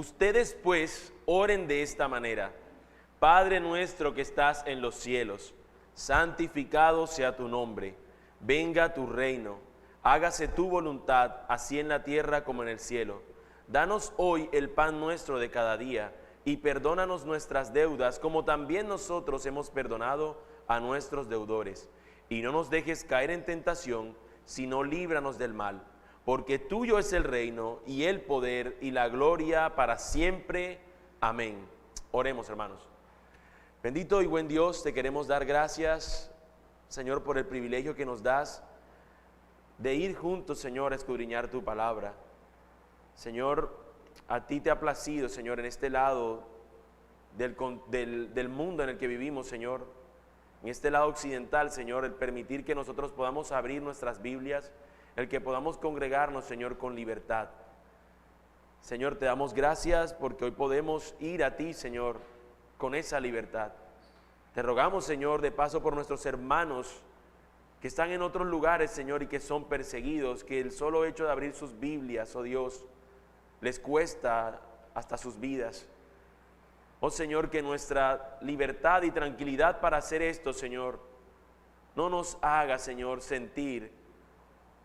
Ustedes pues oren de esta manera: Padre nuestro que estás en los cielos, santificado sea tu nombre, venga tu reino, hágase tu voluntad, así en la tierra como en el cielo. Danos hoy el pan nuestro de cada día, y perdónanos nuestras deudas, como también nosotros hemos perdonado a nuestros deudores. Y no nos dejes caer en tentación, sino líbranos del mal. Porque tuyo es el reino, y el poder, y la gloria para siempre. Amén. Oremos, hermanos. Bendito y buen Dios, te queremos dar gracias, Señor, por el privilegio que nos das de ir juntos, Señor, a escudriñar tu palabra. Señor, a ti te ha placido, Señor, en este lado del mundo en el que vivimos, Señor, en este lado occidental, Señor, el permitir que nosotros podamos abrir nuestras Biblias, el que podamos congregarnos, Señor, con libertad. Señor, te damos gracias porque hoy podemos ir a ti, Señor, con esa libertad. Te rogamos, Señor, de paso por nuestros hermanos que están en otros lugares, Señor, y que son perseguidos, que el solo hecho de abrir sus Biblias, oh Dios, les cuesta hasta sus vidas. Oh Señor, que nuestra libertad y tranquilidad para hacer esto, Señor, no nos haga, Señor, sentir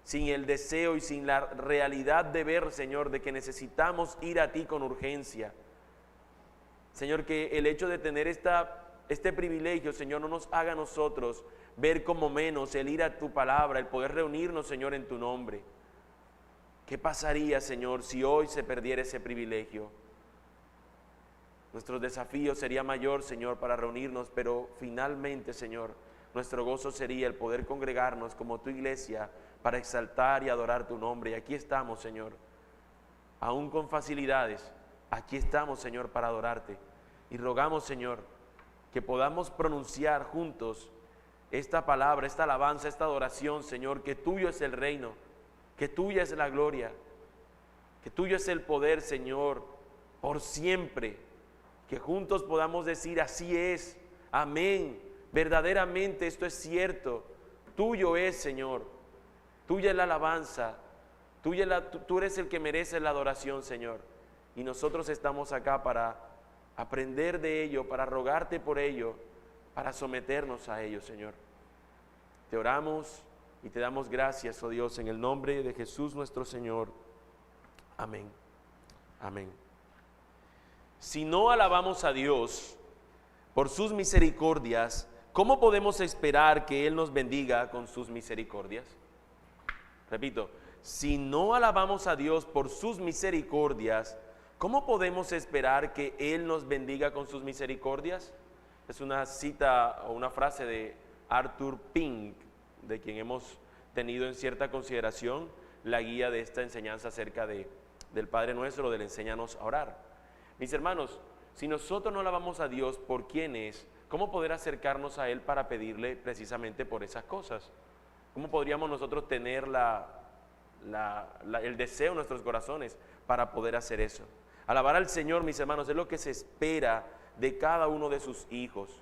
sin el deseo y sin la realidad de ver, Señor, de que necesitamos ir a ti con urgencia. Señor, que el hecho de tener este privilegio, Señor, no nos haga a nosotros ver como menos el ir a tu palabra, el poder reunirnos, Señor, en tu nombre. ¿Qué pasaría, Señor, si hoy se perdiera ese privilegio? Nuestro desafío sería mayor, Señor, para reunirnos, pero finalmente, Señor, nuestro gozo sería el poder congregarnos como tu iglesia para exaltar y adorar tu nombre. Y aquí estamos, Señor, aún con facilidades, aquí estamos, Señor, para adorarte. Y rogamos, Señor, que podamos pronunciar juntos esta palabra, esta alabanza, esta adoración, Señor, que tuyo es el reino, que tuya es la gloria, que tuyo es el poder, Señor, por siempre. Que juntos podamos decir: así es, amén, verdaderamente esto es cierto, tuyo es, Señor, tuya es la alabanza, tú eres el que merece la adoración, Señor, y nosotros estamos acá para aprender de ello, para rogarte por ello, para someternos a ello, Señor. Te oramos y te damos gracias, oh Dios, en el nombre de Jesús nuestro Señor. Amén. Amén. Si no alabamos a Dios por sus misericordias, ¿cómo podemos esperar que Él nos bendiga con sus misericordias? Repito, si no alabamos a Dios por sus misericordias, ¿cómo podemos esperar que Él nos bendiga con sus misericordias? Es una cita o una frase de Arthur Pink, de quien hemos tenido en cierta consideración la guía de esta enseñanza acerca del Padre Nuestro, del Enséñanos a orar. Mis hermanos, si nosotros no alabamos a Dios por quién es, ¿cómo poder acercarnos a Él para pedirle precisamente por esas cosas? ¿Cómo podríamos nosotros tener el deseo en nuestros corazones para poder hacer eso? Alabar al Señor, mis hermanos, es lo que se espera de cada uno de sus hijos.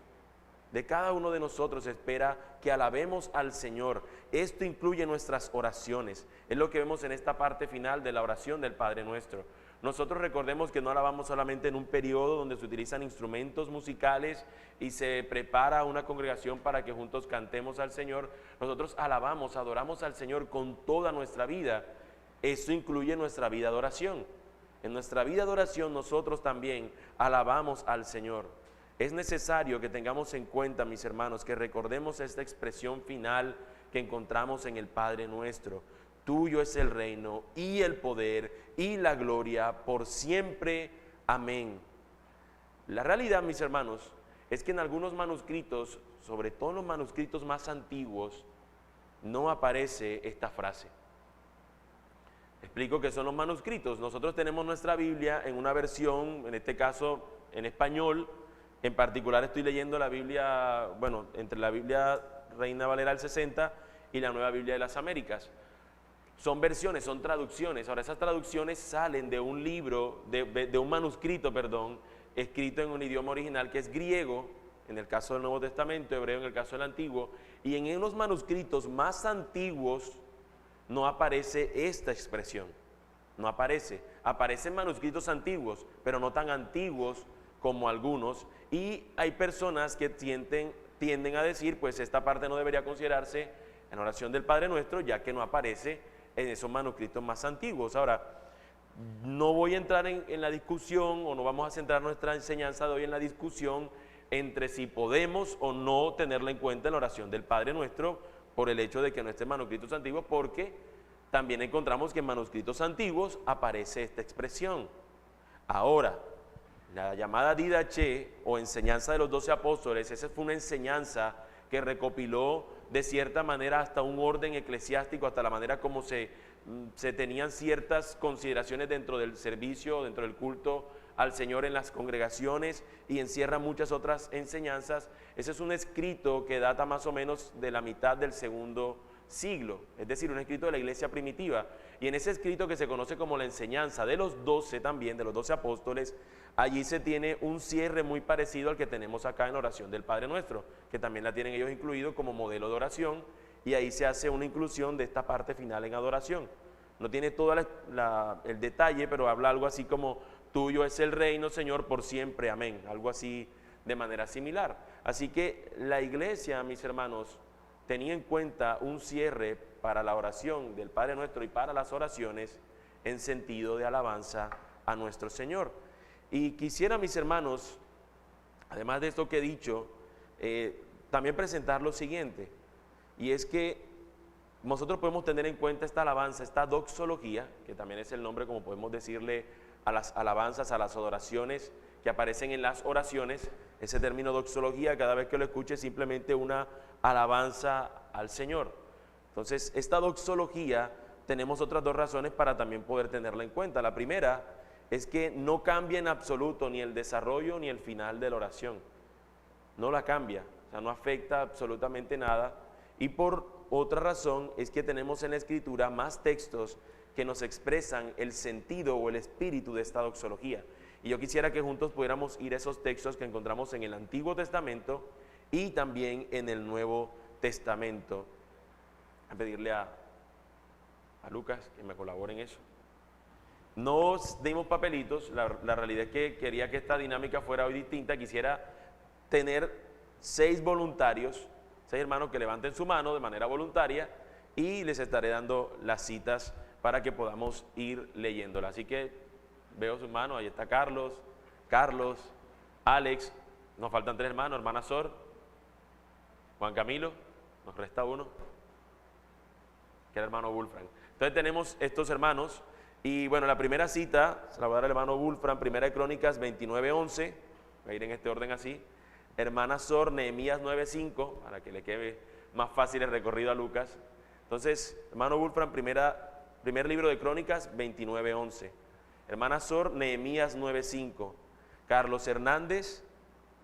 De cada uno de nosotros se espera que alabemos al Señor. Esto incluye nuestras oraciones. Es lo que vemos en esta parte final de la oración del Padre Nuestro. Nosotros recordemos que no alabamos solamente en un periodo donde se utilizan instrumentos musicales y se prepara una congregación para que juntos cantemos al Señor. Nosotros alabamos, adoramos al Señor con toda nuestra vida. Eso incluye nuestra vida de oración. En nuestra vida de oración nosotros también alabamos al Señor. Es necesario que tengamos en cuenta, mis hermanos, que recordemos esta expresión final que encontramos en el Padre Nuestro. Tuyo es el reino y el poder y la gloria por siempre. Amén. La realidad, mis hermanos, es que en algunos manuscritos, sobre todo en los manuscritos más antiguos, no aparece esta frase. Explico qué son los manuscritos. Nosotros tenemos nuestra Biblia en una versión, en este caso en español. En particular estoy leyendo la Biblia, entre la Biblia Reina Valera del 60 y la Nueva Biblia de las Américas. Son versiones, son traducciones. Ahora, esas traducciones salen de un libro, de un manuscrito, escrito en un idioma original que es griego, en el caso del Nuevo Testamento, hebreo en el caso del Antiguo, y en los manuscritos más antiguos no aparece esta expresión. no aparece. Aparecen manuscritos antiguos, pero no tan antiguos como algunos, y hay personas que tienden a decir, pues esta parte no debería considerarse en la oración del Padre Nuestro, ya que no aparece en esos manuscritos más antiguos. Ahora, no voy a entrar en la discusión, o no vamos a centrar nuestra enseñanza de hoy en la discusión entre si podemos o no tenerla en cuenta en la oración del Padre Nuestro, por el hecho de que no esté en manuscritos antiguos, porque también encontramos que en manuscritos antiguos aparece esta expresión. Ahora, la llamada didache o enseñanza de los 12 apóstoles, esa fue una enseñanza que recopiló de cierta manera hasta un orden eclesiástico, hasta la manera como se tenían ciertas consideraciones dentro del servicio, dentro del culto al Señor en las congregaciones, y encierra muchas otras enseñanzas. Ese es un escrito que data más o menos de la mitad del segundo siglo, es decir, un escrito de la iglesia primitiva, y en ese escrito que se conoce como la enseñanza de los 12 también, de los 12 apóstoles, allí se tiene un cierre muy parecido al que tenemos acá en la oración del Padre Nuestro, que también la tienen ellos incluido como modelo de oración, y ahí se hace una inclusión de esta parte final en adoración. No tiene todo el detalle, pero habla algo así como: tuyo es el reino, Señor, por siempre, amén, algo así de manera similar. Así que la iglesia, mis hermanos, tenía en cuenta un cierre para la oración del Padre Nuestro y para las oraciones en sentido de alabanza a nuestro Señor. Y quisiera, mis hermanos, además de esto que he dicho, también presentar lo siguiente, y es que nosotros podemos tener en cuenta esta alabanza, esta doxología, que también es el nombre, como podemos decirle, a las alabanzas, a las adoraciones que aparecen en las oraciones. Ese término doxología, cada vez que lo escuche, es simplemente una alabanza al Señor. Entonces, esta doxología, tenemos otras dos razones para también poder tenerla en cuenta. La primera es que no cambia en absoluto ni el desarrollo ni el final de la oración. No la cambia, o sea, no afecta absolutamente nada. Y por otra razón es que tenemos en la Escritura más textos que nos expresan el sentido o el espíritu de esta doxología. Y yo quisiera que juntos pudiéramos ir a esos textos que encontramos en el Antiguo Testamento y también en el Nuevo Testamento. A pedirle a Lucas que me colabore en eso. No os dimos papelitos, la realidad es que quería que esta dinámica fuera hoy distinta. Quisiera tener 6 voluntarios, 6 hermanos que levanten su mano de manera voluntaria, y les estaré dando las citas para que podamos ir leyéndola. Así que veo sus manos, ahí está Carlos, Alex, nos faltan 3 hermanos, hermana Sor, Juan Camilo, nos resta uno, que era el hermano Wolfram. Entonces tenemos estos hermanos, y bueno, la primera cita se la voy a dar al hermano Wolfram, Primera de Crónicas 29:11, voy a ir en este orden así. Hermana Sor, Nehemías 9:5, para que le quede más fácil el recorrido a Lucas. Entonces, hermano Wolfram, primer libro de Crónicas 29:11. Hermana Sor, Nehemías 9:5. Carlos Hernández,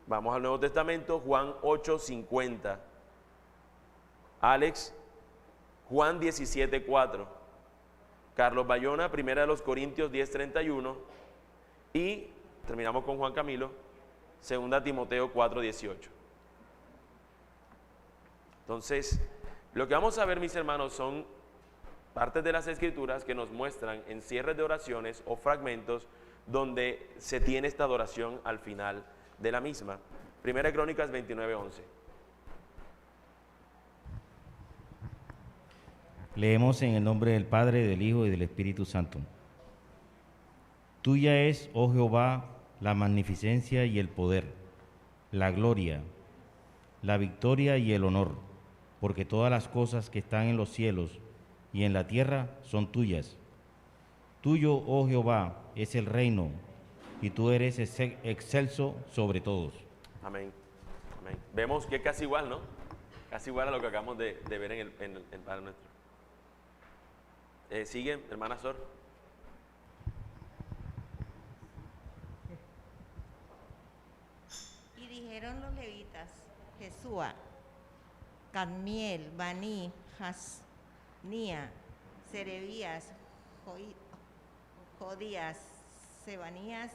vamos al Nuevo Testamento, Juan 8:50. Alex, Juan 17:4. Carlos Bayona, Primera de los Corintios 10:31. Y terminamos con Juan Camilo, Segunda Timoteo 4:18. Entonces, lo que vamos a ver, mis hermanos, son partes de las Escrituras que nos muestran en cierres de oraciones o fragmentos donde se tiene esta adoración al final de la misma. Primera de Crónicas 29:11. Leemos en el nombre del Padre, del Hijo y del Espíritu Santo. Tuya es, oh Jehová, la magnificencia y el poder, la gloria, la victoria y el honor, porque todas las cosas que están en los cielos y en la tierra son tuyas. Tuyo, oh Jehová, es el reino, y tú eres excelso sobre todos. Amén. Amén. Vemos que es casi igual, ¿no? Casi igual a lo que acabamos de ver en el Padre Nuestro. Sigue, hermana Sor. Y dijeron los levitas, Jesúa, Cadmiel, Baní, Hasnía, Serebías, Jodías, Sebanías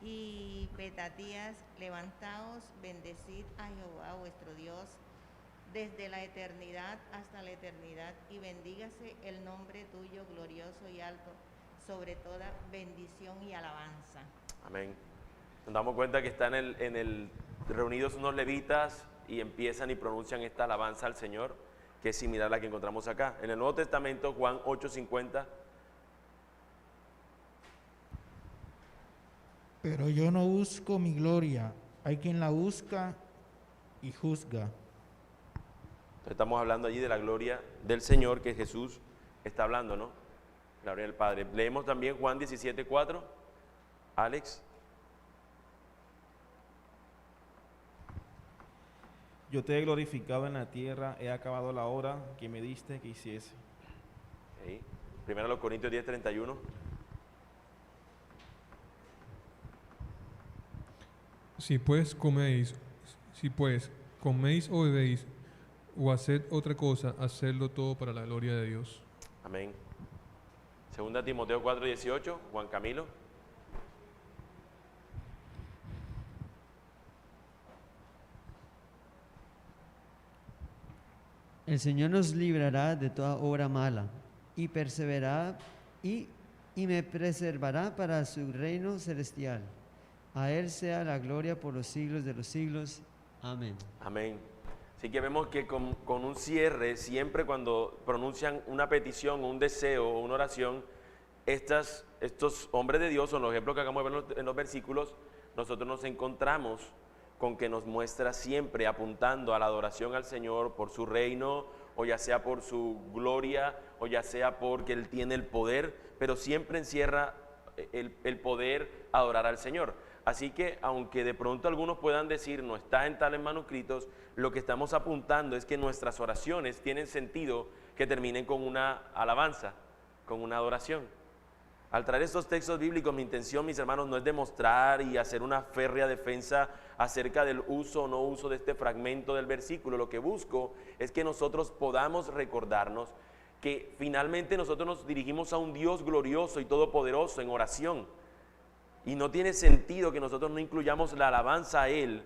y Petatías, levantaos, bendecid a Jehová vuestro Dios desde la eternidad hasta la eternidad, y bendígase el nombre tuyo glorioso y alto sobre toda bendición y alabanza. Amén. Nos damos cuenta que están reunidos unos levitas y empiezan y pronuncian esta alabanza al Señor, que es similar a la que encontramos acá. En el Nuevo Testamento, Juan 8:50. Pero yo no busco mi gloria, hay quien la busca y juzga. Entonces estamos hablando allí de la gloria del Señor que Jesús está hablando, ¿no? La gloria del Padre. Leemos también Juan 17:4. Alex. Yo te he glorificado en la tierra, he acabado la obra que me diste que hiciese. Okay. Primero los Corintios 10:31. Si pues coméis o bebéis o haced otra cosa, hacedlo todo para la gloria de Dios. Amén. Segunda Timoteo 4:18, Juan Camilo. El Señor nos librará de toda obra mala y perseverará y me preservará para su reino celestial. A Él sea la gloria por los siglos de los siglos. Amén. Amén. Así que vemos que con un cierre, siempre cuando pronuncian una petición, un deseo o una oración, estos hombres de Dios, son los ejemplos que acabamos de ver en los versículos, nosotros nos encontramos con que nos muestra siempre apuntando a la adoración al Señor por su reino, o ya sea por su gloria, o ya sea porque Él tiene el poder, pero siempre encierra el poder adorar al Señor. Así que aunque de pronto algunos puedan decir no está en tales manuscritos, lo que estamos apuntando es que nuestras oraciones tienen sentido que terminen con una alabanza, con una adoración. Al traer estos textos bíblicos, mi intención, mis hermanos, no es demostrar y hacer una férrea defensa acerca del uso o no uso de este fragmento del versículo. Lo que busco es que nosotros podamos recordarnos que finalmente nosotros nos dirigimos a un Dios glorioso y todopoderoso en oración. Y no tiene sentido que nosotros no incluyamos la alabanza a Él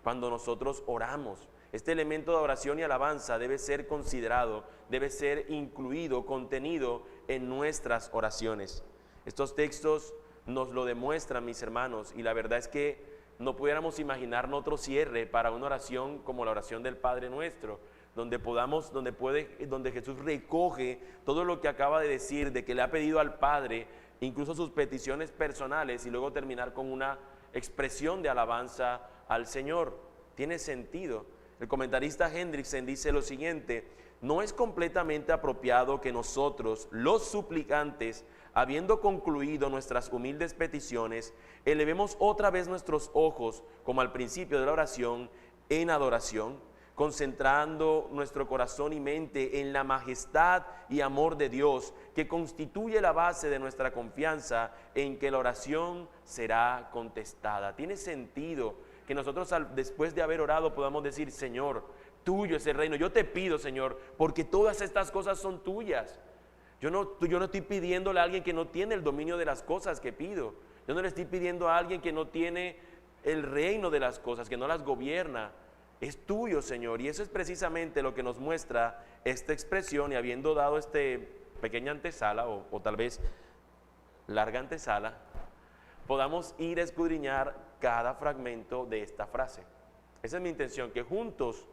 cuando nosotros oramos. Este elemento de oración y alabanza debe ser considerado, debe ser incluido, contenido en nuestras oraciones. Estos textos nos lo demuestran, mis hermanos, y la verdad es que no pudiéramos imaginarnos otro cierre para una oración como la oración del Padre Nuestro, donde Jesús recoge todo lo que acaba de decir, de que le ha pedido al Padre, incluso sus peticiones personales, y luego terminar con una expresión de alabanza al Señor. Tiene sentido. El comentarista Hendrickson dice lo siguiente: no es completamente apropiado que nosotros, los suplicantes, habiendo concluido nuestras humildes peticiones, elevemos otra vez nuestros ojos, como al principio de la oración, en adoración, concentrando nuestro corazón y mente en la majestad y amor de Dios, que constituye la base de nuestra confianza en que la oración será contestada. Tiene sentido que nosotros después de haber orado podamos decir: Señor, tuyo es el reino. Yo te pido, Señor, porque todas estas cosas son tuyas. Yo no estoy pidiéndole a alguien que no tiene el dominio de las cosas que pido. Yo no le estoy pidiendo a alguien que no tiene el reino de las cosas, que no las gobierna. Es tuyo, Señor. Y eso es precisamente lo que nos muestra esta expresión. Y habiendo dado pequeña antesala, o tal vez larga antesala, podamos ir a escudriñar cada fragmento de esta frase. Esa es mi intención, que juntos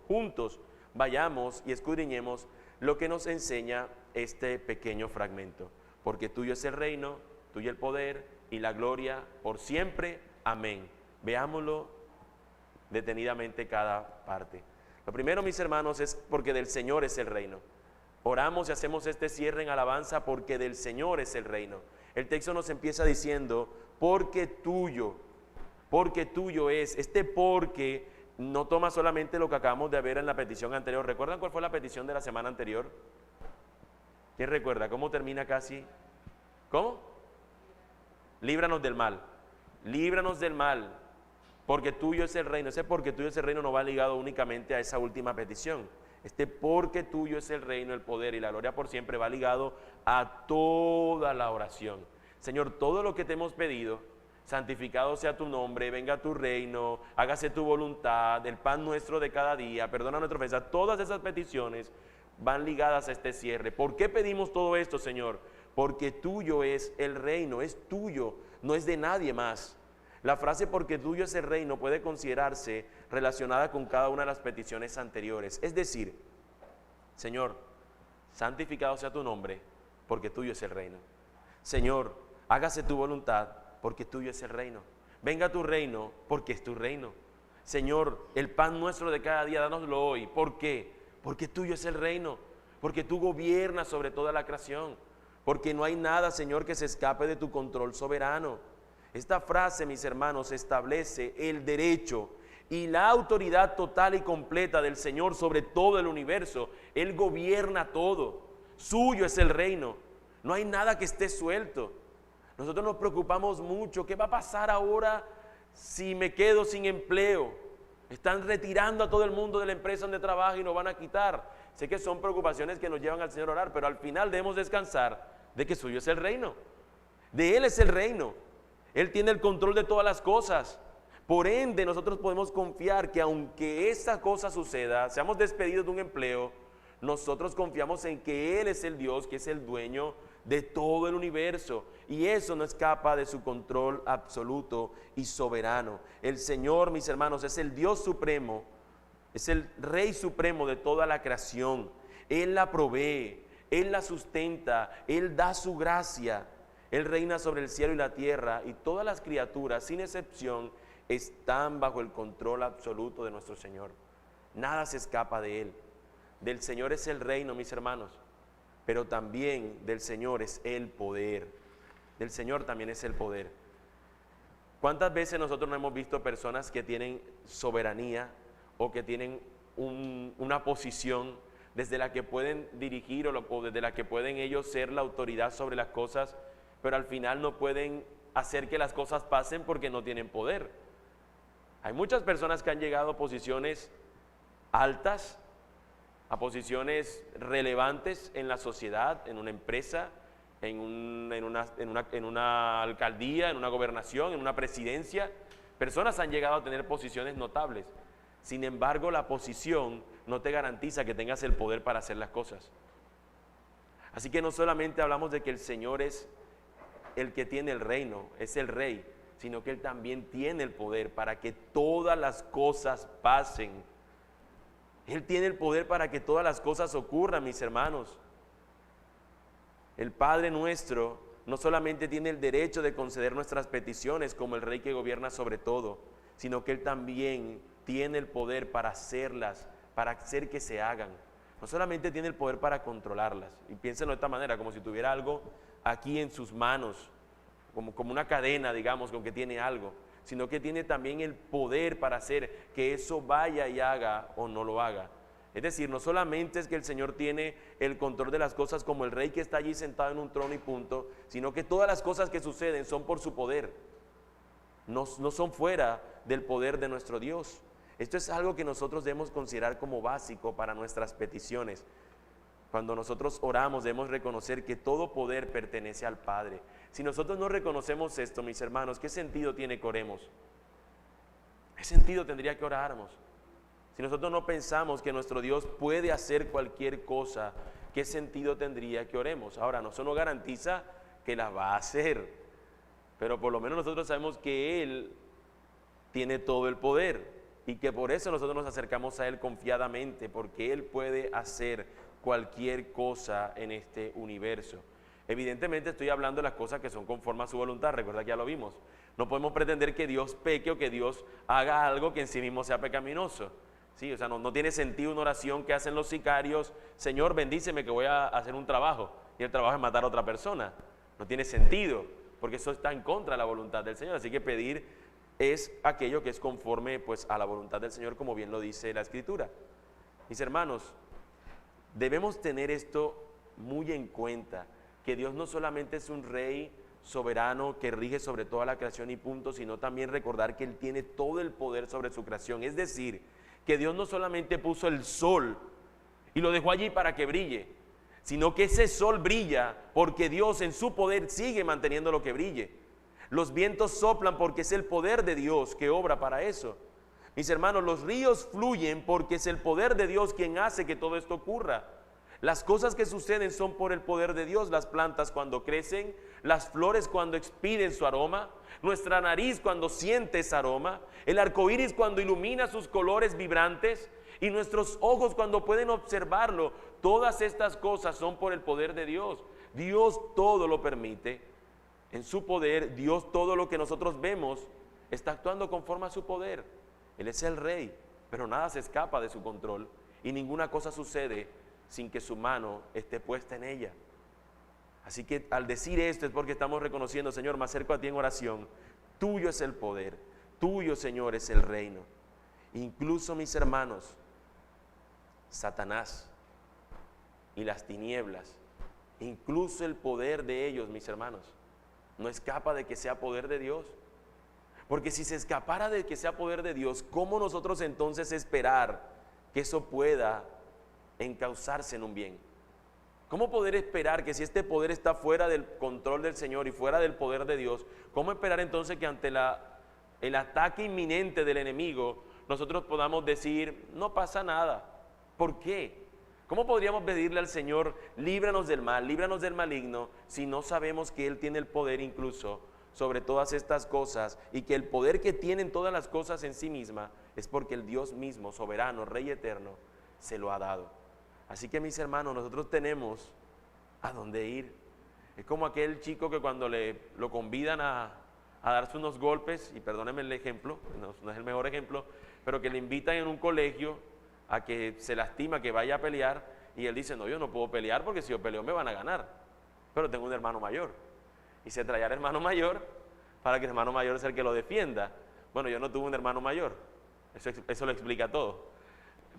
vayamos y escudriñemos lo que nos enseña este pequeño fragmento. Porque tuyo es el reino, tuyo el poder y la gloria por siempre. Amén. Veámoslo detenidamente cada parte. Lo primero, mis hermanos, es porque del Señor es el reino. Oramos y hacemos este cierre en alabanza porque del Señor es el reino. El texto nos empieza diciendo: porque tuyo es. Este porque no toma solamente lo que acabamos de ver en la petición anterior. ¿Recuerdan cuál fue la petición de la semana anterior? ¿Quién recuerda? ¿Cómo termina casi? ¿Cómo? Líbranos del mal. Líbranos del mal, porque tuyo es el reino. Ese porque tuyo es el reino no va ligado únicamente a esa última petición. Este porque tuyo es el reino, el poder y la gloria por siempre va ligado a toda la oración. Señor, todo lo que te hemos pedido, santificado sea tu nombre, venga tu reino, hágase tu voluntad, el pan nuestro de cada día, perdona nuestra ofensa, todas esas peticiones van ligadas a este cierre. ¿Por qué pedimos todo esto, Señor? porque tuyo es el reino, es tuyo, no es de nadie más. La frase porque tuyo es el reino puede considerarse relacionada con cada una de las peticiones anteriores. Es decir, Señor, santificado sea tu nombre, porque tuyo es el reino. Señor, hágase tu voluntad, porque tuyo es el reino. Venga tu reino, porque es tu reino. Señor, el pan nuestro de cada día, dánoslo hoy. ¿Por qué? Porque tuyo es el reino, porque tú gobiernas sobre toda la creación, porque no hay nada, Señor, que se escape de tu control soberano. Esta frase, mis hermanos, establece el derecho y la autoridad total y completa del Señor sobre todo el universo. Él gobierna todo, suyo es el reino, no hay nada que esté suelto. Nosotros nos preocupamos mucho, ¿qué va a pasar ahora si me quedo sin empleo? Están retirando a todo el mundo de la empresa donde trabaja y nos van a quitar. Sé que son preocupaciones que nos llevan al Señor a orar, pero al final debemos descansar de que suyo es el reino, de Él es el reino. Él tiene el control de todas las cosas. Por ende, nosotros podemos confiar que aunque esa cosa suceda, seamos despedidos de un empleo, nosotros confiamos en que Él es el Dios, que es el dueño de todo el universo. Y eso no escapa de su control absoluto y soberano. El Señor, mis hermanos, es el Dios supremo, es el Rey supremo de toda la creación. Él la provee, Él la sustenta, Él da su gracia. Él reina sobre el cielo y la tierra, y todas las criaturas, sin excepción, están bajo el control absoluto de nuestro Señor. Nada se escapa de Él. Del Señor es el reino, mis hermanos, pero también del Señor es el poder. Del Señor también es el poder. ¿Cuántas veces nosotros no hemos visto personas que tienen soberanía o que tienen una posición desde la que pueden dirigir o desde la que pueden ellos ser la autoridad sobre las cosas, pero al final no pueden hacer que las cosas pasen porque no tienen poder? Hay muchas personas que han llegado a posiciones altas, a posiciones relevantes en la sociedad, en una empresa, en una alcaldía, en una gobernación, en una presidencia. Personas han llegado a tener posiciones notables. Sin embargo, la posición no te garantiza que tengas el poder para hacer las cosas. Así que no solamente hablamos de que el Señor es el que tiene el reino, es el Rey, sino que Él también tiene el poder para que todas las cosas pasen. Él tiene el poder para que todas las cosas ocurran, mis hermanos. El Padre nuestro no solamente tiene el derecho de conceder nuestras peticiones como el Rey que gobierna sobre todo, sino que Él también tiene el poder para hacerlas, para hacer que se hagan. No solamente tiene el poder para controlarlas, y piénsenlo de esta manera, como si tuviera algo aquí en sus manos, como una cadena, digamos, con que tiene algo, sino que tiene también el poder para hacer que eso vaya y haga o no lo haga. Es decir, no solamente es que el Señor tiene el control de las cosas como el Rey que está allí sentado en un trono y punto, sino que todas las cosas que suceden son por su poder, no son fuera del poder de nuestro Dios. Esto es algo que nosotros debemos considerar como básico para nuestras peticiones. Cuando nosotros oramos debemos reconocer que todo poder pertenece al Padre. Si nosotros no reconocemos esto, mis hermanos, ¿qué sentido tiene que oremos? ¿Qué sentido tendría que oráramos? Si nosotros no pensamos que nuestro Dios puede hacer cualquier cosa, ¿qué sentido tendría que oremos? Ahora, eso no garantiza que la va a hacer, pero por lo menos nosotros sabemos que Él tiene todo el poder y que por eso nosotros nos acercamos a Él confiadamente, porque Él puede hacer cualquier cosa en este universo. Evidentemente estoy hablando de las cosas que son conforme a su voluntad, recuerda que ya lo vimos. No podemos pretender que Dios peque o que Dios haga algo que en sí mismo sea pecaminoso. Sí, o sea, no tiene sentido una oración que hacen los sicarios: Señor, bendíceme que voy a hacer un trabajo, y el trabajo es matar a otra persona. No tiene sentido, porque eso está en contra de la voluntad del Señor. Así que pedir es aquello que es conforme pues a la voluntad del Señor, como bien lo dice la Escritura. Mis hermanos, debemos tener esto muy en cuenta, que Dios no solamente es un Rey soberano que rige sobre toda la creación y punto, sino también recordar que Él tiene todo el poder sobre su creación. Es decir, que Dios no solamente puso el sol y lo dejó allí para que brille, sino que ese sol brilla porque Dios en su poder sigue manteniendo lo que brille. Los vientos soplan porque es el poder de Dios que obra para eso. Mis hermanos, los ríos fluyen porque es el poder de Dios quien hace que todo esto ocurra. Las cosas que suceden son por el poder de Dios. Las plantas cuando crecen, las flores cuando expiden su aroma, nuestra nariz cuando siente ese aroma, el arco iris cuando ilumina sus colores vibrantes y nuestros ojos cuando pueden observarlo. Todas estas cosas son por el poder de Dios. Dios todo lo permite. En su poder, Dios todo lo que nosotros vemos está actuando conforme a su poder. Él es el Rey, pero nada se escapa de su control y ninguna cosa sucede sin que su mano esté puesta en ella. Así que al decir esto es porque estamos reconociendo: Señor, me acerco a ti en oración. Tuyo es el poder, tuyo, Señor, es el reino. Incluso, mis hermanos, Satanás y las tinieblas, incluso el poder de ellos, mis hermanos, no escapa de que sea poder de Dios. Porque si se escapara de que sea poder de Dios, ¿cómo nosotros entonces esperar que eso pueda encauzarse en un bien? ¿Cómo poder esperar que si este poder está fuera del control del Señor y fuera del poder de Dios, cómo esperar entonces que ante el ataque inminente del enemigo nosotros podamos decir: no pasa nada? ¿Por qué? ¿Cómo podríamos pedirle al Señor: líbranos del mal, líbranos del maligno, si no sabemos que Él tiene el poder incluso sobre todas estas cosas, y que el poder que tienen todas las cosas en sí misma es porque el Dios mismo, soberano, Rey eterno, se lo ha dado? Así que, mis hermanos, nosotros tenemos a dónde ir. Es como aquel chico que cuando lo convidan a darse unos golpes, y perdónenme el ejemplo, no es el mejor ejemplo, pero que le invitan en un colegio a que se lastima, que vaya a pelear, y él dice: no, yo no puedo pelear porque si yo peleo me van a ganar, pero tengo un hermano mayor. Y se trae al hermano mayor para que el hermano mayor sea el que lo defienda. Bueno, yo no tuve un hermano mayor, eso lo explica todo.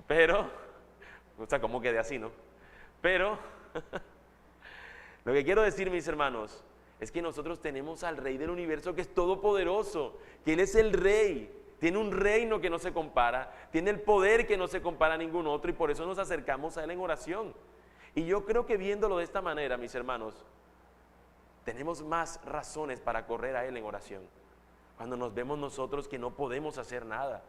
Pero, o sea, ¿cómo quedé así, no? Pero, lo que quiero decir, mis hermanos, es que nosotros tenemos al Rey del universo, que es todopoderoso, que Él es el Rey, tiene un reino que no se compara, tiene el poder que no se compara a ningún otro, y por eso nos acercamos a Él en oración. Y yo creo que viéndolo de esta manera, mis hermanos, tenemos más razones para correr a Él en oración. Cuando nos vemos nosotros que no podemos hacer nada,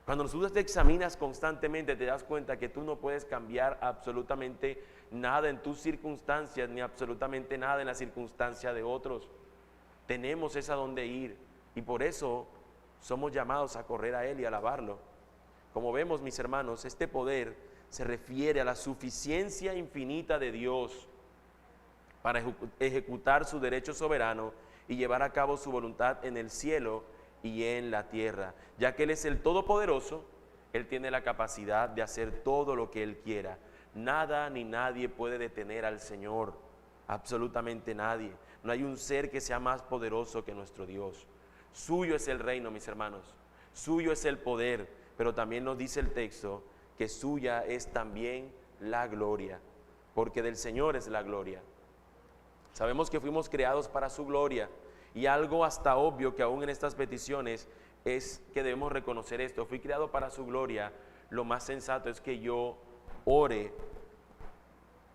cuando nosotros te examinas constantemente, te das cuenta que tú no puedes cambiar absolutamente nada en tus circunstancias, ni absolutamente nada en la circunstancia de otros. Tenemos es a dónde ir, y por eso somos llamados a correr a Él y alabarlo. Como vemos, mis hermanos, este poder se refiere a la suficiencia infinita de Dios para ejecutar su derecho soberano y llevar a cabo su voluntad en el cielo y en la tierra. Ya que Él es el Todopoderoso, Él tiene la capacidad de hacer todo lo que Él quiera. Nada ni nadie puede detener al Señor, absolutamente nadie. No hay un ser que sea más poderoso que nuestro Dios. Suyo es el reino, mis hermanos, suyo es el poder, pero también nos dice el texto que suya es también la gloria, porque del Señor es la gloria. Sabemos que fuimos creados para su gloria, y algo hasta obvio que aún en estas peticiones es que debemos reconocer esto: fui creado para su gloria. Lo más sensato es que yo ore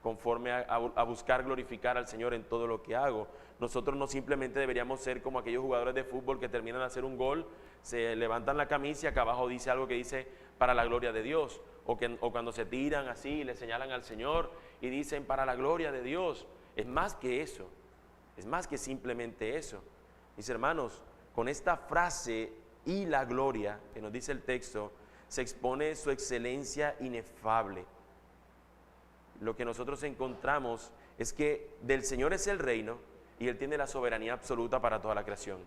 conforme a buscar glorificar al Señor en todo lo que hago. Nosotros no simplemente deberíamos ser como aquellos jugadores de fútbol que terminan de hacer un gol, se levantan la camisa y acá abajo dice algo que dice: para la gloria de Dios, o cuando se tiran así y le señalan al Señor y dicen: para la gloria de Dios. Es más que eso, es más que simplemente eso. Mis hermanos, con esta frase "y la gloria" que nos dice el texto, se expone su excelencia inefable. Lo que nosotros encontramos es que del Señor es el reino y Él tiene la soberanía absoluta para toda la creación.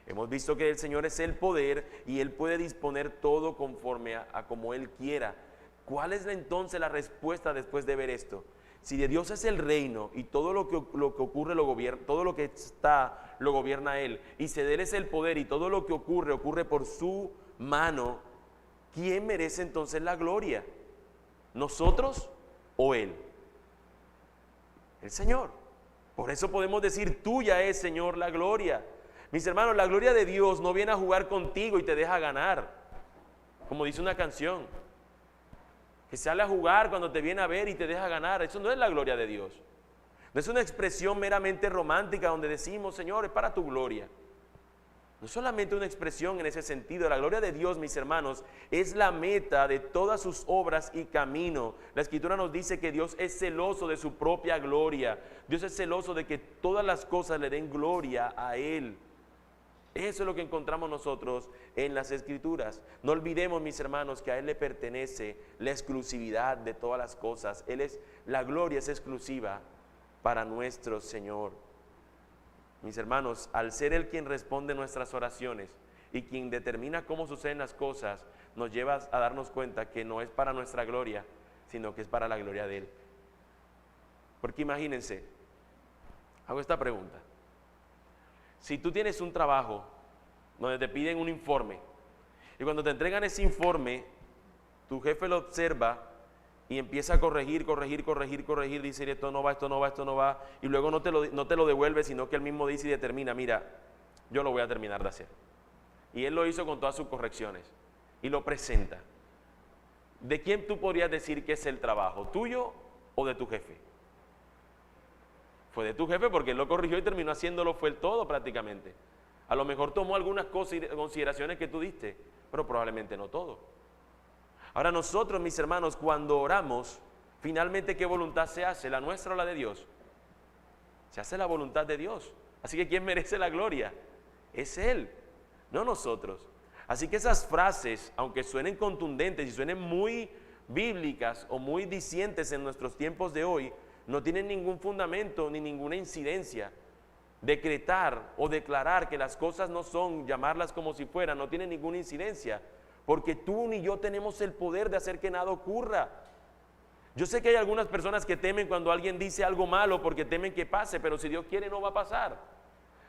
Hemos visto que el Señor es el poder y Él puede disponer todo conforme a como Él quiera. ¿Cuál es entonces la respuesta después de ver esto? Si de Dios es el reino y todo lo que ocurre lo gobierna, todo lo que está lo gobierna Él, y si de Él es el poder y todo lo que ocurre por su mano, ¿quién merece entonces la gloria? ¿Nosotros o Él? El Señor. Por eso podemos decir: tuya es, Señor, la gloria. Mis hermanos, la gloria de Dios no viene a jugar contigo y te deja ganar, como dice una canción, que sale a jugar cuando te viene a ver y te deja ganar. Eso no es la gloria de Dios. No es una expresión meramente romántica donde decimos: Señor, es para tu gloria. No solamente una expresión en ese sentido. La gloria de Dios, mis hermanos, es la meta de todas sus obras y camino. La Escritura nos dice que Dios es celoso de su propia gloria. Dios es celoso de que todas las cosas le den gloria a Él. Eso es lo que encontramos nosotros en las Escrituras. No olvidemos, mis hermanos, que a Él le pertenece la exclusividad de todas las cosas. La gloria es exclusiva para nuestro Señor. Mis hermanos, al ser Él quien responde nuestras oraciones y quien determina cómo suceden las cosas, nos lleva a darnos cuenta que no es para nuestra gloria, sino que es para la gloria de Él. Porque imagínense, hago esta pregunta. Si tú tienes un trabajo donde te piden un informe y cuando te entregan ese informe, tu jefe lo observa y empieza a corregir, dice esto no va, y luego no te lo devuelve, sino que él mismo dice y determina, mira, yo lo voy a terminar de hacer. Y él lo hizo con todas sus correcciones y lo presenta. ¿De quién tú podrías decir que es el trabajo? ¿Tuyo o de tu jefe? Fue de tu jefe porque él lo corrigió y terminó haciéndolo, fue el todo prácticamente. A lo mejor tomó algunas consideraciones que tú diste, pero probablemente no todo. Ahora nosotros, mis hermanos, cuando oramos, finalmente ¿qué voluntad se hace? ¿La nuestra o la de Dios? Se hace la voluntad de Dios. Así que ¿quién merece la gloria? Es Él, no nosotros. Así que esas frases, aunque suenen contundentes y suenen muy bíblicas o muy dicientes en nuestros tiempos de hoy, no tienen ningún fundamento ni ninguna incidencia. Decretar o declarar que las cosas no son, llamarlas como si fueran, no tiene ninguna incidencia. Porque tú ni yo tenemos el poder de hacer que nada ocurra. Yo sé que hay algunas personas que temen cuando alguien dice algo malo porque temen que pase, pero si Dios quiere no va a pasar.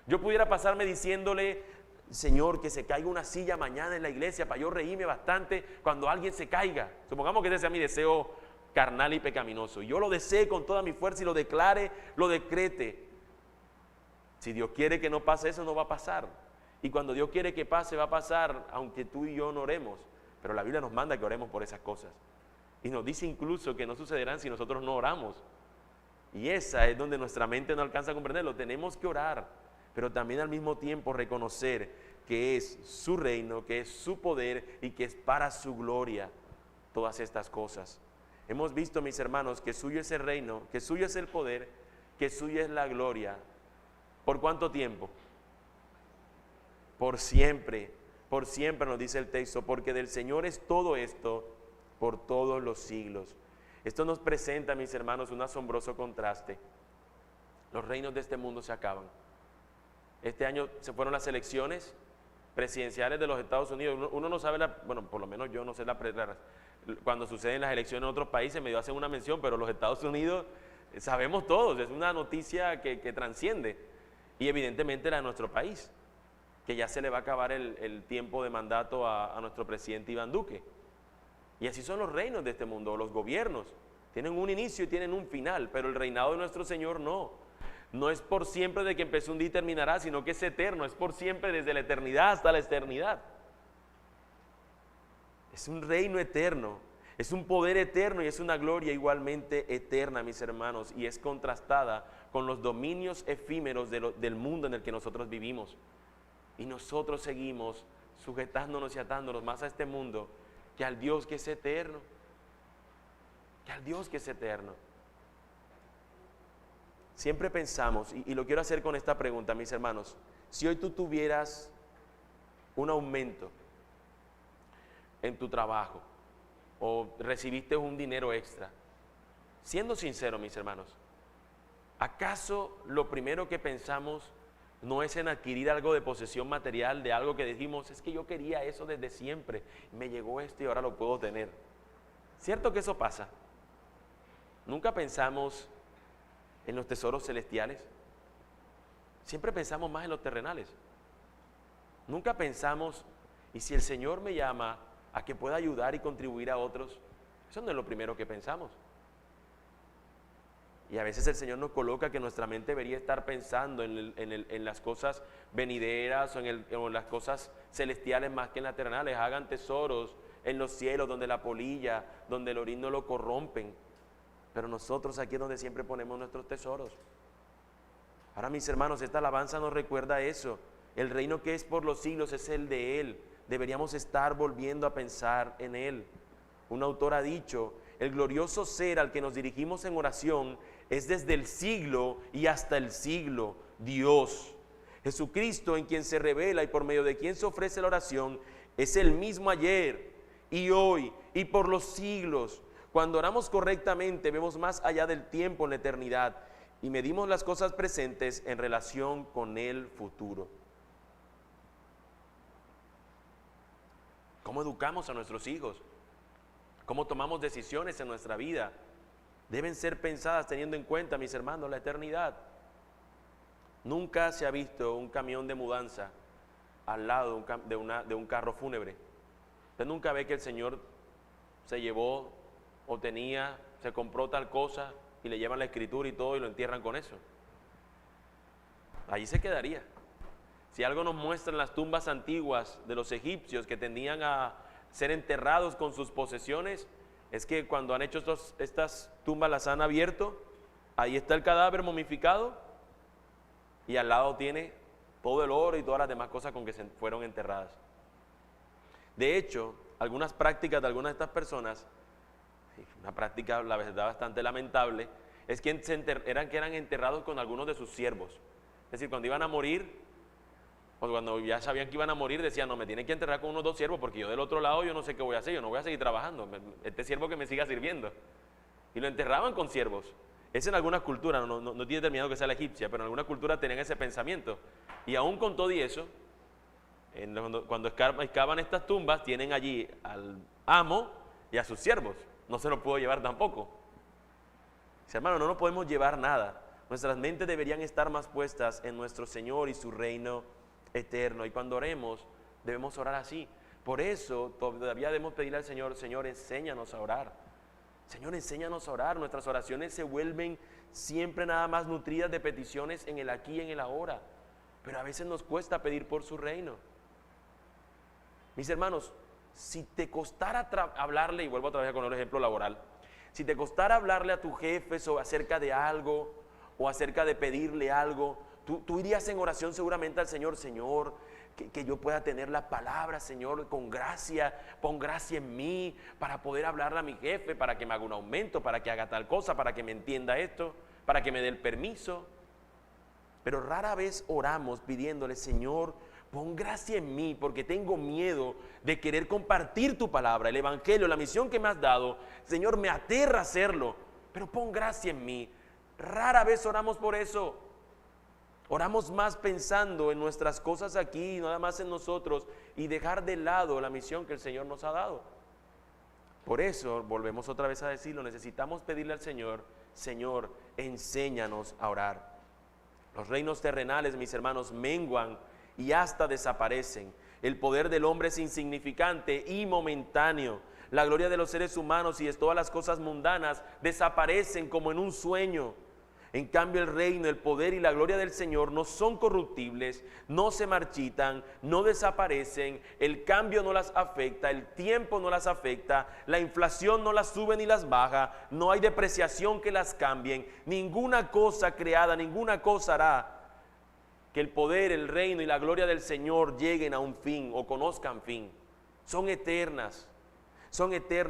Yo pudiera pasarme diciéndole, Señor, que se caiga una silla mañana en la iglesia para yo reírme bastante cuando alguien se caiga. Supongamos que ese sea mi deseo carnal y pecaminoso. Yo lo desee con toda mi fuerza y lo declare, lo decrete. Si Dios quiere que no pase eso, no va a pasar. Y cuando Dios quiere que pase, va a pasar, aunque tú y yo no oremos. Pero la Biblia nos manda que oremos por esas cosas. Y nos dice incluso que no sucederán si nosotros no oramos. Y esa es donde nuestra mente no alcanza a comprenderlo. Tenemos que orar, pero también al mismo tiempo reconocer que es su reino, que es su poder y que es para su gloria todas estas cosas. Hemos visto, mis hermanos, que suyo es el reino, que suyo es el poder, que suya es la gloria. ¿Por cuánto tiempo? Por siempre nos dice el texto, porque del Señor es todo esto por todos los siglos. Esto nos presenta, mis hermanos, un asombroso contraste. Los reinos de este mundo se acaban. Este año se fueron las elecciones presidenciales de los Estados Unidos. Uno no sabe, bueno, por lo menos yo no sé cuando suceden las elecciones en otros países, medio hacen una mención, pero los Estados Unidos sabemos todos, es una noticia que transciende. Y evidentemente la de nuestro país, que ya se le va a acabar el tiempo de mandato a nuestro presidente Iván Duque. Y así son los reinos de este mundo, los gobiernos. Tienen un inicio y tienen un final, pero el reinado de nuestro Señor no. No es por siempre de que empezó un día y terminará, sino que es eterno, es por siempre desde la eternidad hasta la eternidad. Es un reino eterno, es un poder eterno y es una gloria igualmente eterna, mis hermanos, y es contrastada con los dominios efímeros del mundo en el que nosotros vivimos. Y nosotros seguimos sujetándonos y atándonos más a este mundo que al Dios que es eterno. Que al Dios que es eterno. Siempre pensamos, y lo quiero hacer con esta pregunta, mis hermanos. Si hoy tú tuvieras un aumento en tu trabajo o recibiste un dinero extra, siendo sincero, mis hermanos, ¿acaso lo primero que pensamos no es en adquirir algo de posesión material, de algo que dijimos, es que yo quería eso desde siempre, me llegó esto y ahora lo puedo tener? ¿Cierto que eso pasa? Nunca pensamos en los tesoros celestiales. Siempre pensamos más en los terrenales. Nunca pensamos, ¿y si el Señor me llama a que pueda ayudar y contribuir a otros? Eso no es lo primero que pensamos. Y a veces el Señor nos coloca que nuestra mente debería estar pensando en las cosas venideras o en las cosas celestiales más que en las terrenales. Hagan tesoros en los cielos donde la polilla, donde el orín no lo corrompen. Pero nosotros aquí es donde siempre ponemos nuestros tesoros. Ahora, mis hermanos, esta alabanza nos recuerda eso, El reino que es por los siglos es el de Él. Deberíamos estar volviendo a pensar en Él. Un autor ha dicho: el glorioso ser al que nos dirigimos en oración es desde el siglo y hasta el siglo Dios. Jesucristo, en quien se revela y por medio de quien se ofrece la oración, es el mismo ayer y hoy y por los siglos. Cuando oramos correctamente, vemos más allá del tiempo en la eternidad y medimos las cosas presentes en relación con el futuro. ¿Cómo educamos a nuestros hijos? ¿Cómo tomamos decisiones en nuestra vida? Deben ser pensadas teniendo en cuenta, mis hermanos, la eternidad. Nunca se ha visto un camión de mudanza al lado de un carro fúnebre. Usted nunca ve que el Señor se llevó o se compró tal cosa y le llevan la escritura y todo y lo entierran con eso. Allí se quedaría. Si algo nos muestran las tumbas antiguas de los egipcios que tendían a ser enterrados con sus posesiones, es que cuando han hecho estas tumbas, las han abierto, ahí está el cadáver momificado y al lado tiene todo el oro y todas las demás cosas con que se fueron enterradas. De hecho, algunas prácticas de algunas de estas personas, una práctica la verdad bastante lamentable, es que eran enterrados con algunos de sus siervos. Es decir, cuando iban a morir, o cuando ya sabían que iban a morir, decían: no, me tienen que enterrar con unos 2 siervos porque yo del otro lado yo no sé qué voy a hacer, yo no voy a seguir trabajando, este siervo que me siga sirviendo. Y lo enterraban con siervos. Es en algunas culturas, no tiene determinado que sea la egipcia, pero en algunas culturas tenían ese pensamiento. Y aún con todo y eso, cuando excavan estas tumbas, tienen allí al amo y a sus siervos. No se los pudo llevar tampoco. Dice: hermano, no nos podemos llevar nada. Nuestras mentes deberían estar más puestas en nuestro Señor y su reino eterno. Y cuando oremos, debemos orar así. Por eso todavía debemos pedirle al Señor: Señor, enséñanos a orar. Señor, enséñanos a orar. Nuestras oraciones se vuelven siempre nada más nutridas de peticiones en el aquí y en el ahora. Pero a veces nos cuesta pedir por su reino. Mis hermanos, si te costara hablarle, y vuelvo a trabajar con el ejemplo laboral, si te costara hablarle a tu jefe acerca de algo o acerca de pedirle algo, tú irías en oración seguramente al Señor: Señor, que yo pueda tener la palabra, Señor, con gracia, pon gracia en mí para poder hablarle a mi jefe, para que me haga un aumento, para que haga tal cosa, para que me entienda esto, para que me dé el permiso. Pero rara vez oramos pidiéndole: Señor, pon gracia en mí, porque tengo miedo de querer compartir tu palabra, el evangelio, la misión que me has dado. Señor, me aterra hacerlo, pero pon gracia en mí. Rara vez oramos por eso. Oramos más pensando en nuestras cosas aquí, nada más en nosotros, y dejar de lado la misión que el Señor nos ha dado. Por eso, volvemos otra vez a decirlo, necesitamos pedirle al Señor: Señor, enséñanos a orar. Los reinos terrenales, mis hermanos, menguan y hasta desaparecen. El poder del hombre es insignificante y momentáneo. La gloria de los seres humanos y de todas las cosas mundanas desaparecen como en un sueño. En cambio, el reino, el poder y la gloria del Señor no son corruptibles, no se marchitan, no desaparecen, el cambio no las afecta, el tiempo no las afecta, la inflación no las sube ni las baja, no hay depreciación que las cambien, ninguna cosa creada, ninguna cosa hará que el poder, el reino y la gloria del Señor lleguen a un fin o conozcan fin. Son eternas,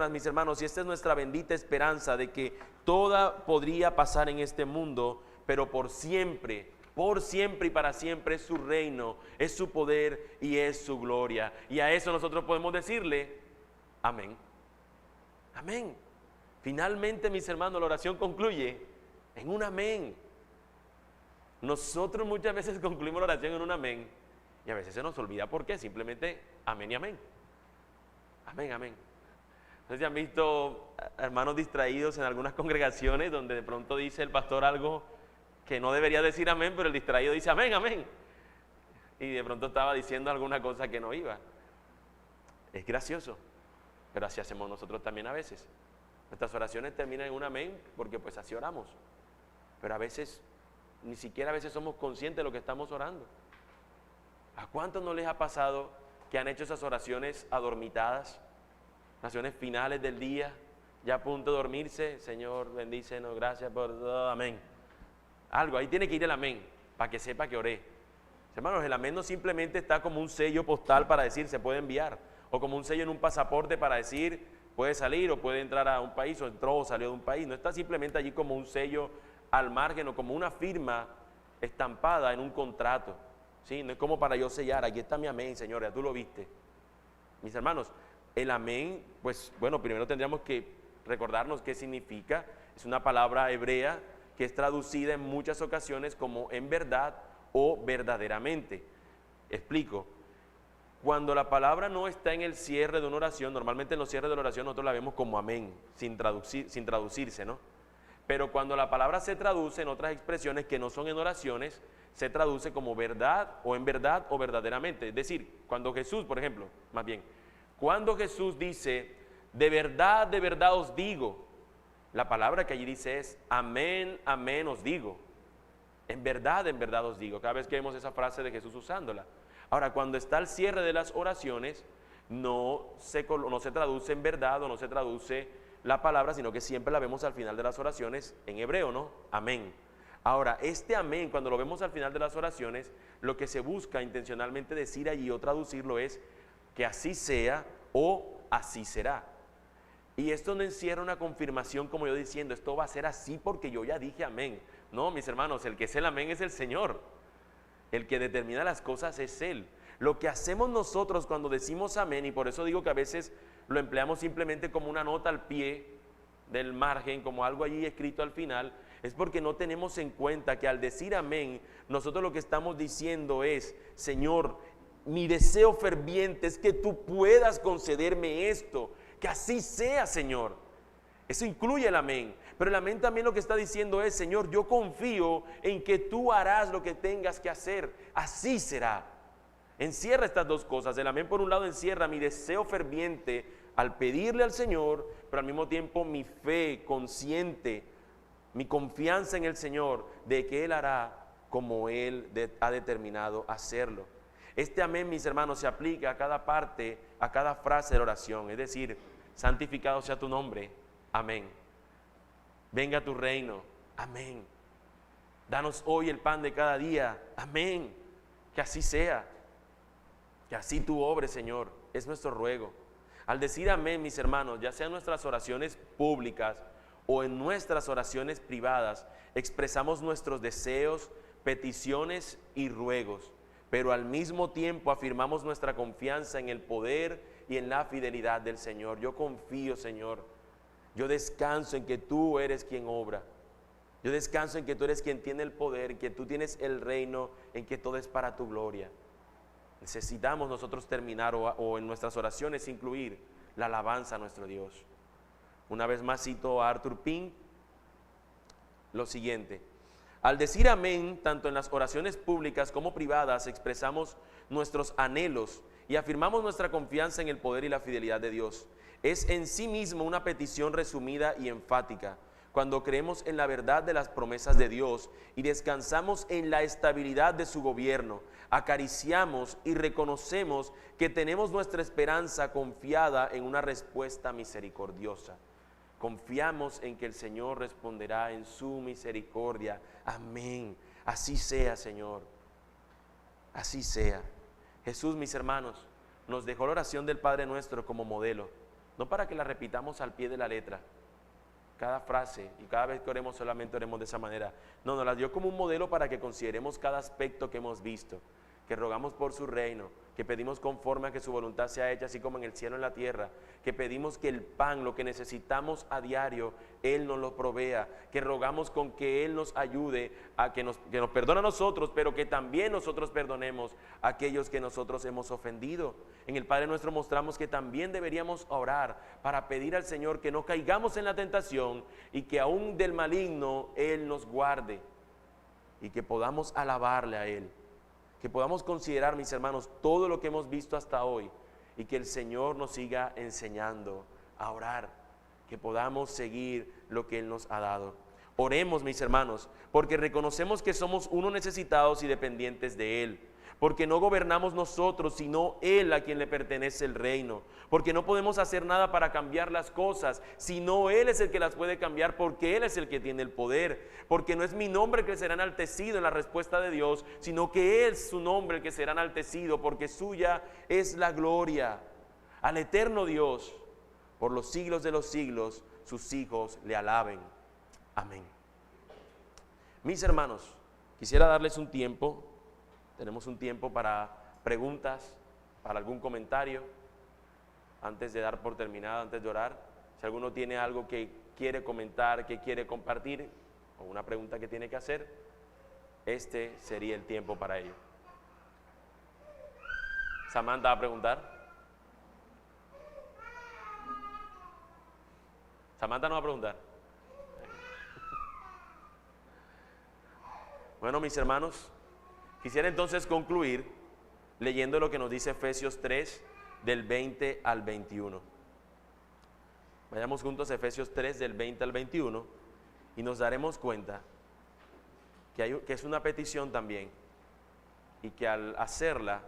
mis hermanos, y esta es nuestra bendita esperanza de que toda podría pasar en este mundo, pero por siempre y para siempre es su reino, es su poder y es su gloria. Y a eso nosotros podemos decirle: amén. Amén. Finalmente, mis hermanos, la oración concluye en un amén. Nosotros muchas veces concluimos la oración en un amén y a veces se nos olvida por qué, simplemente amén y amén. Amén, amén. No sé si han visto hermanos distraídos en algunas congregaciones donde de pronto dice el pastor algo que no debería decir amén, pero el distraído dice amén, amén. Y de pronto estaba diciendo alguna cosa que no iba. Es gracioso, pero así hacemos nosotros también a veces. Nuestras oraciones terminan en un amén porque pues así oramos. Pero a veces, ni siquiera a veces somos conscientes de lo que estamos orando. ¿A cuántos no les ha pasado que han hecho esas oraciones adormitadas? Oraciones finales del día, ya a punto de dormirse: Señor, bendícenos, gracias por todo, amén. Algo, ahí tiene que ir el amén, para que sepa que oré. Hermanos, el amén no simplemente está como un sello postal para decir se puede enviar, o como un sello en un pasaporte para decir puede salir o puede entrar a un país, o entró o salió de un país. No está simplemente allí como un sello al margen o como una firma estampada en un contrato. ¿Sí? No es como para yo sellar, aquí está mi amén, Señor, ya tú lo viste. Mis hermanos, el amén, pues bueno, primero tendríamos que recordarnos qué significa. Es una palabra hebrea que es traducida en muchas ocasiones como en verdad o verdaderamente. Explico. Cuando la palabra no está en el cierre de una oración, normalmente en los cierres de la oración nosotros la vemos como amén, sin traducirse, ¿no? Pero cuando la palabra se traduce en otras expresiones que no son en oraciones, se traduce como verdad o en verdad o verdaderamente. Es decir, cuando Jesús, por ejemplo, más bien, cuando Jesús dice, de verdad os digo, la palabra que allí dice es, amén, amén os digo. En verdad os digo. Cada vez que vemos esa frase de Jesús usándola. Ahora, cuando está al cierre de las oraciones, no se traduce en verdad o no se traduce la palabra, sino que siempre la vemos al final de las oraciones en hebreo, ¿no? Amén. Ahora, este amén, cuando lo vemos al final de las oraciones, lo que se busca intencionalmente decir allí o traducirlo es que así sea o así será. Y esto no encierra una confirmación como yo diciendo, esto va a ser así porque yo ya dije amén. No, mis hermanos, el que es el amén es el Señor. El que determina las cosas es Él. Lo que hacemos nosotros cuando decimos amén, y por eso digo que a veces lo empleamos simplemente como una nota al pie del margen, como algo allí escrito al final, es porque no tenemos en cuenta que al decir amén, nosotros lo que estamos diciendo es, Señor, mi deseo ferviente es que tú puedas concederme esto, que así sea, Señor. Eso incluye el amén, pero el amén también lo que está diciendo es, Señor, yo confío en que tú harás lo que tengas que hacer, así será. Encierra estas dos cosas. El amén por un lado encierra mi deseo ferviente al pedirle al Señor, pero al mismo tiempo mi fe consciente, mi confianza en el Señor de que Él hará como Él ha determinado hacerlo. Este amén, mis hermanos, se aplica a cada parte, a cada frase de la oración, es decir, santificado sea tu nombre, amén. Venga tu reino, amén. Danos hoy el pan de cada día, amén. Que así sea. Que así tú obres, Señor, es nuestro ruego. Al decir amén, mis hermanos, ya sea en nuestras oraciones públicas o en nuestras oraciones privadas, expresamos nuestros deseos, peticiones y ruegos, pero al mismo tiempo afirmamos nuestra confianza en el poder y en la fidelidad del Señor. Yo confío, Señor, yo descanso en que tú eres quien obra. Yo descanso en que tú eres quien tiene el poder, que tú tienes el reino, en que todo es para tu gloria. Necesitamos nosotros terminar o en nuestras oraciones incluir la alabanza a nuestro Dios. Una vez más cito a Arthur Pink lo siguiente: al decir amén, tanto en las oraciones públicas como privadas, expresamos nuestros anhelos y afirmamos nuestra confianza en el poder y la fidelidad de Dios. Es en sí mismo una petición resumida y enfática. Cuando creemos en la verdad de las promesas de Dios y descansamos en la estabilidad de su gobierno, acariciamos y reconocemos que tenemos nuestra esperanza confiada en una respuesta misericordiosa. Confiamos en que el Señor responderá en su misericordia. Amén. Así sea, Señor. Así sea. Jesús, mis hermanos, nos dejó la oración del Padre Nuestro como modelo, no para que la repitamos al pie de la letra, cada frase, y cada vez que oremos solamente oremos de esa manera. No, nos la dio como un modelo para que consideremos cada aspecto que hemos visto, que rogamos por su reino, que pedimos conforme a que su voluntad sea hecha así como en el cielo y en la tierra, que pedimos que el pan, lo que necesitamos a diario, Él nos lo provea, que rogamos con que Él nos ayude a que nos perdone a nosotros, pero que también nosotros perdonemos a aquellos que nosotros hemos ofendido. En el Padre Nuestro mostramos que también deberíamos orar para pedir al Señor que no caigamos en la tentación y que aún del maligno Él nos guarde y que podamos alabarle a Él. Que podamos considerar, mis hermanos, todo lo que hemos visto hasta hoy y que el Señor nos siga enseñando a orar, que podamos seguir lo que Él nos ha dado. Oremos, mis hermanos, porque reconocemos que somos unos necesitados y dependientes de Él, porque no gobernamos nosotros, sino Él a quien le pertenece el reino, porque no podemos hacer nada para cambiar las cosas, sino Él es el que las puede cambiar, porque Él es el que tiene el poder, porque no es mi nombre el que será enaltecido en la respuesta de Dios, sino que es su nombre el que será enaltecido, porque suya es la gloria. Al eterno Dios, por los siglos de los siglos, sus hijos le alaben. Amén. Mis hermanos, quisiera darles un tiempo. Tenemos un tiempo para preguntas, para algún comentario, antes de dar por terminada, antes de orar. Si alguno tiene algo que quiere comentar, que quiere compartir, o una pregunta que tiene que hacer, este sería el tiempo para ello. Samantha va a preguntar. Samantha no va a preguntar. Bueno, mis hermanos, quisiera entonces concluir leyendo lo que nos dice Efesios 3, del 20 al 21. Vayamos juntos a Efesios 3, del 20 al 21, y nos daremos cuenta que es una petición también, y que al hacerla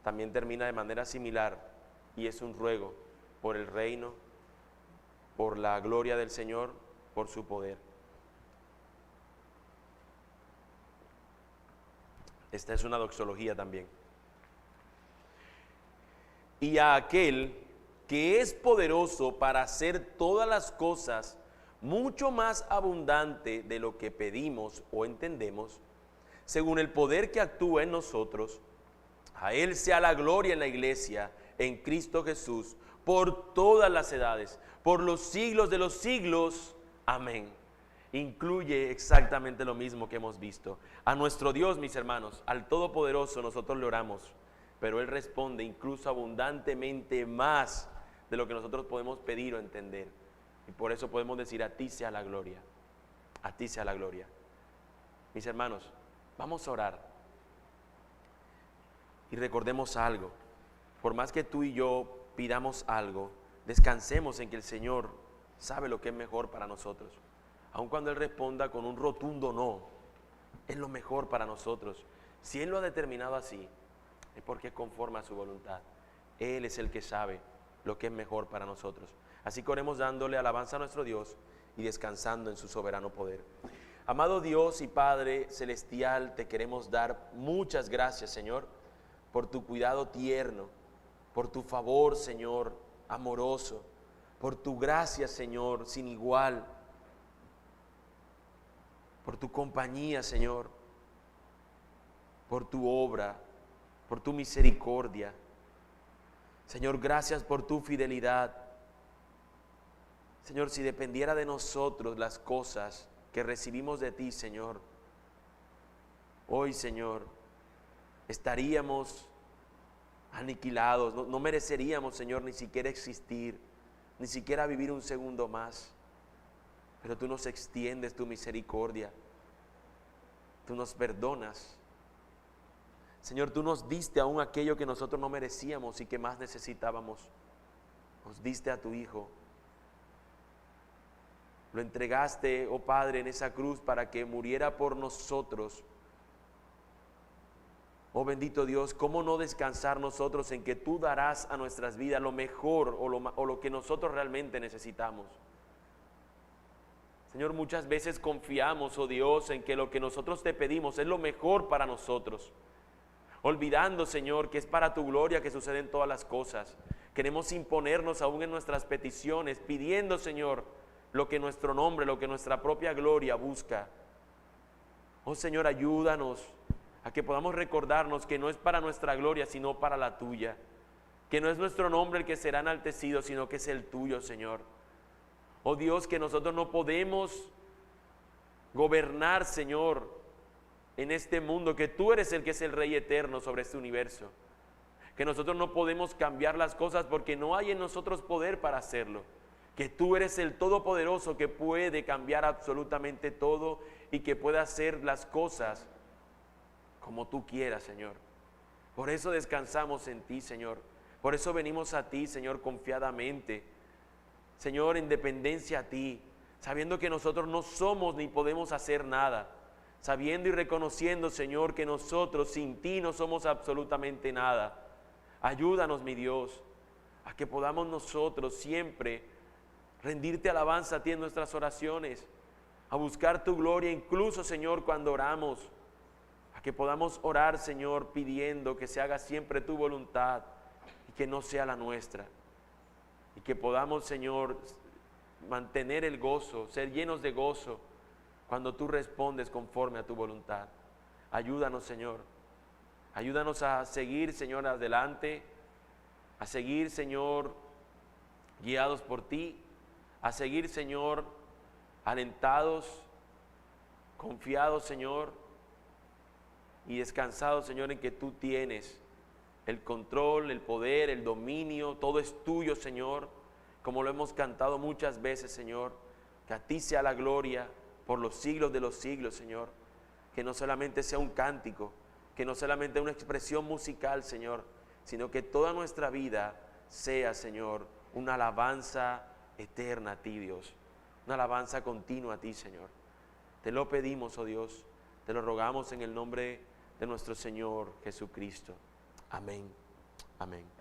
también termina de manera similar, y es un ruego por el reino, por la gloria del Señor, por su poder. Esta es una doxología también. Y a aquel que es poderoso para hacer todas las cosas mucho más abundante de lo que pedimos o entendemos, según el poder que actúa en nosotros, a Él sea la gloria en la iglesia, en Cristo Jesús, por todas las edades, por los siglos de los siglos. Amén. Incluye exactamente lo mismo que hemos visto. A nuestro Dios, mis hermanos, al Todopoderoso, nosotros le oramos, pero Él responde incluso abundantemente más de lo que nosotros podemos pedir o entender. Y por eso podemos decir: a ti sea la gloria, a ti sea la gloria. Mis hermanos, vamos a orar y recordemos algo. Por más que tú y yo pidamos algo, descansemos en que el Señor sabe lo que es mejor para nosotros. Aun cuando Él responda con un rotundo no, es lo mejor para nosotros. Si Él lo ha determinado así, es porque es conforme a su voluntad. Él es el que sabe lo que es mejor para nosotros. Así que oremos dándole alabanza a nuestro Dios y descansando en su soberano poder. Amado Dios y Padre celestial, te queremos dar muchas gracias, Señor, por tu cuidado tierno, por tu favor, Señor, amoroso, por tu gracia, Señor, sin igual, por tu compañía, Señor, por tu obra, por tu misericordia. Señor, gracias por tu fidelidad. Señor, si dependiera de nosotros las cosas que recibimos de ti, Señor, hoy, Señor, estaríamos aniquilados, no mereceríamos, Señor, ni siquiera existir, ni siquiera vivir un segundo más. Pero tú nos extiendes tu misericordia, tú nos perdonas. Señor, tú nos diste aún aquello que nosotros no merecíamos y que más necesitábamos. Nos diste a tu Hijo. Lo entregaste, oh Padre, en esa cruz para que muriera por nosotros. Oh bendito Dios, ¿cómo no descansar nosotros en que tú darás a nuestras vidas lo mejor o lo que nosotros realmente necesitamos? Señor, muchas veces confiamos, oh Dios, en que lo que nosotros te pedimos es lo mejor para nosotros, olvidando, Señor, que es para tu gloria que suceden todas las cosas. Queremos imponernos aún en nuestras peticiones, pidiendo, Señor, lo que nuestro nombre, lo que nuestra propia gloria busca. Oh Señor, ayúdanos a que podamos recordarnos que no es para nuestra gloria, sino para la tuya, que no es nuestro nombre el que será enaltecido, sino que es el tuyo, Señor. Oh Dios, que nosotros no podemos gobernar, Señor, en este mundo, que tú eres el que es el Rey eterno sobre este universo, que nosotros no podemos cambiar las cosas porque no hay en nosotros poder para hacerlo, que tú eres el Todopoderoso que puede cambiar absolutamente todo y que puede hacer las cosas como tú quieras, Señor. Por eso descansamos en ti, Señor. Por eso venimos a ti, Señor, confiadamente. Señor, en dependencia a ti, sabiendo que nosotros no somos ni podemos hacer nada, sabiendo y reconociendo, Señor, que nosotros sin ti no somos absolutamente nada. Ayúdanos, mi Dios, a que podamos nosotros siempre rendirte alabanza a ti en nuestras oraciones, a buscar tu gloria, incluso, Señor, cuando oramos, a que podamos orar, Señor, pidiendo que se haga siempre tu voluntad y que no sea la nuestra, y que podamos, Señor, mantener el gozo, ser llenos de gozo cuando tú respondes conforme a tu voluntad. Ayúdanos, Señor, ayúdanos a seguir, Señor, adelante, a seguir, Señor, guiados por ti, a seguir, Señor, alentados, confiados, Señor, y descansados, Señor, en que tú tienes el control, el poder, el dominio, todo es tuyo, Señor, como lo hemos cantado muchas veces, Señor, que a ti sea la gloria por los siglos de los siglos, Señor, que no solamente sea un cántico, que no solamente una expresión musical, Señor, sino que toda nuestra vida sea, Señor, una alabanza eterna a ti, Dios, una alabanza continua a ti, Señor. Te lo pedimos, oh Dios, te lo rogamos en el nombre de nuestro Señor Jesucristo. Amén. Amén.